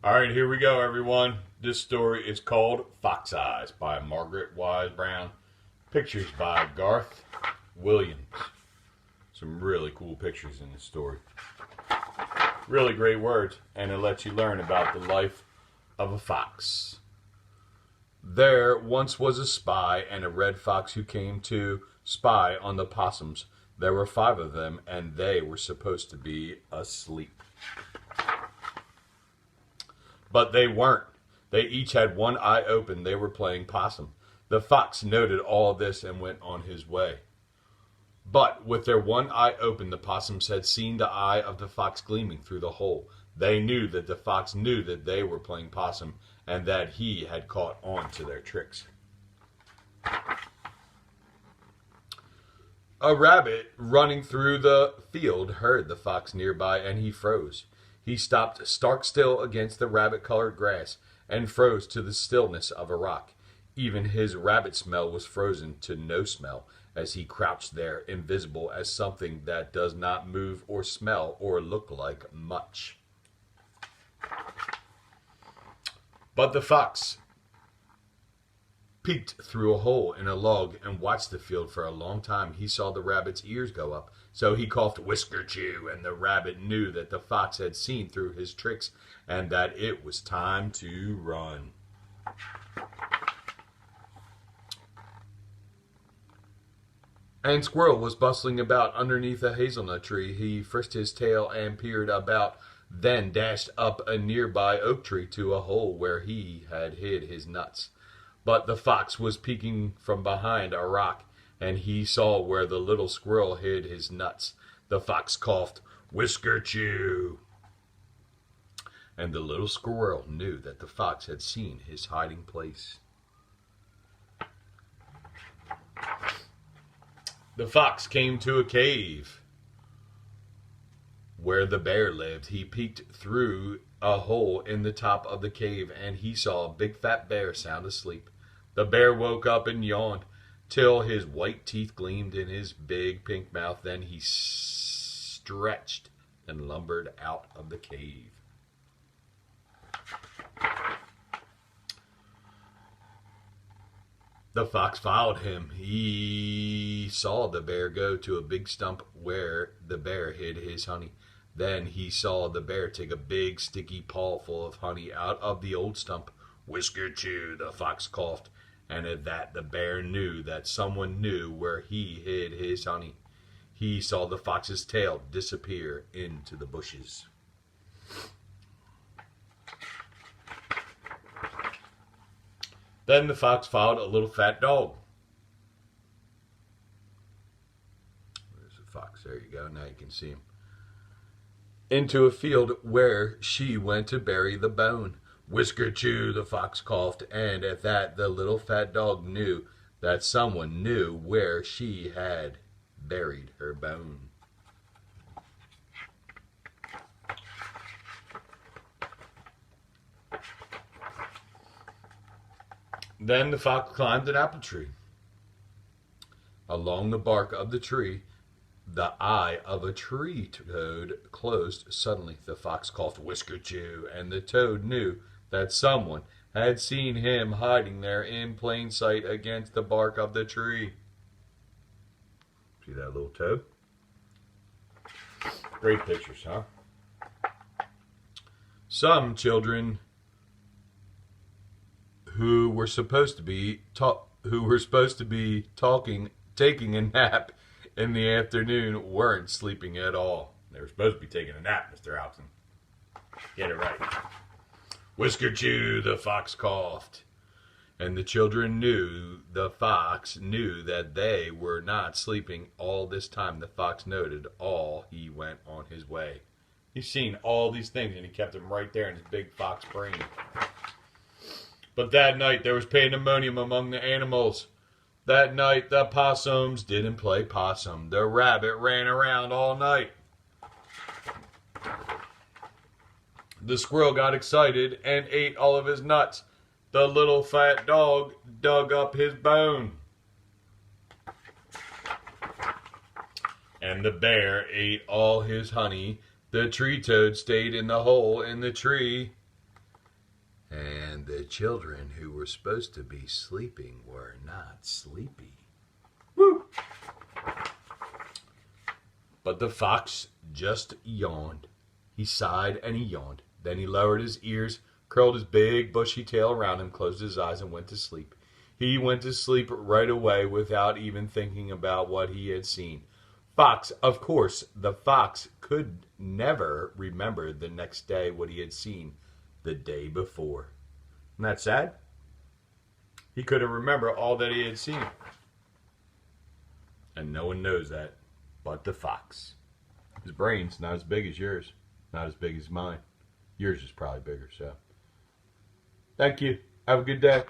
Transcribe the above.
All right, here we go, everyone. This story is called Fox Eyes by Margaret Wise Brown. Pictures by Garth Williams. Some really cool pictures in this story. Really great words, and it lets you learn about the life of a fox. There once was a spy and a red fox who came to spy on the possums. There were 5 of them, and they were supposed to be asleep. But they weren't. They each had one eye open. They were playing possum. The fox noted all this and went on his way. But with their one eye open, the possums had seen the eye of the fox gleaming through the hole. They knew that the fox knew that they were playing possum and that he had caught on to their tricks. A rabbit running through the field heard the fox nearby, and he froze. He stopped stark still against the rabbit-colored grass and froze to the stillness of a rock. Even his rabbit smell was frozen to no smell as he crouched there, invisible as something that does not move or smell or look like much. But the fox peeked through a hole in a log and watched the field for a long time. He saw the rabbit's ears go up, so he coughed "Whisker chew," and the rabbit knew that the fox had seen through his tricks and that it was time to run. And Squirrel was bustling about underneath a hazelnut tree. He frisked his tail and peered about, then dashed up a nearby oak tree to a hole where he had hid his nuts. But the fox was peeking from behind a rock, and he saw where the little squirrel hid his nuts. The fox coughed, "Whisker chew." And the little squirrel knew that the fox had seen his hiding place. The fox came to a cave where the bear lived. He peeked through a hole in the top of the cave, and he saw a big fat bear sound asleep. The bear woke up and yawned till his white teeth gleamed in his big pink mouth. Then he stretched and lumbered out of the cave. The fox followed him. He saw the bear go to a big stump where the bear hid his honey. Then he saw the bear take a big sticky paw full of honey out of the old stump. "Whisker chew," the fox coughed, and at that the bear knew that someone knew where he hid his honey. He saw the fox's tail disappear into the bushes. Then the fox followed a little fat dog. There's the fox. There you go. Now you can see him. Into a field where she went to bury the bone. "Whisker chew," the fox coughed, and at that the little fat dog knew that someone knew where she had buried her bone. Then the fox climbed an apple tree. Along the bark of the tree, the eye of a tree toad closed suddenly. The fox coughed, "Whisker chew," and the toad knew that someone had seen him hiding there in plain sight against the bark of the tree. See that little toad? Great pictures, huh? Some children who were supposed to be taking a nap in the afternoon weren't sleeping at all. They were supposed to be taking a nap, Mr. Alton. Get it right. "Whisker chew," the fox coughed. And the children knew the fox knew that they were not sleeping all this time. The fox noted all. He went on his way. He's seen all these things, and he kept them right there in his big fox brain. But that night there was pandemonium among the animals. That night the possums didn't play possum. The rabbit ran around all night. The squirrel got excited and ate all of his nuts. The little fat dog dug up his bone. And the bear ate all his honey. The tree toad stayed in the hole in the tree. And the children who were supposed to be sleeping were not sleepy. Woo! But the fox just yawned. He sighed and he yawned. Then he lowered his ears, curled his big bushy tail around him, closed his eyes, and went to sleep. He went to sleep right away without even thinking about what he had seen. Fox, of course, the fox could never remember the next day what he had seen the day before. Isn't that sad? He couldn't remember all that he had seen. And no one knows that but the fox. His brain's not as big as yours, not as big as mine. Yours is probably bigger, so. Thank you. Have a good day.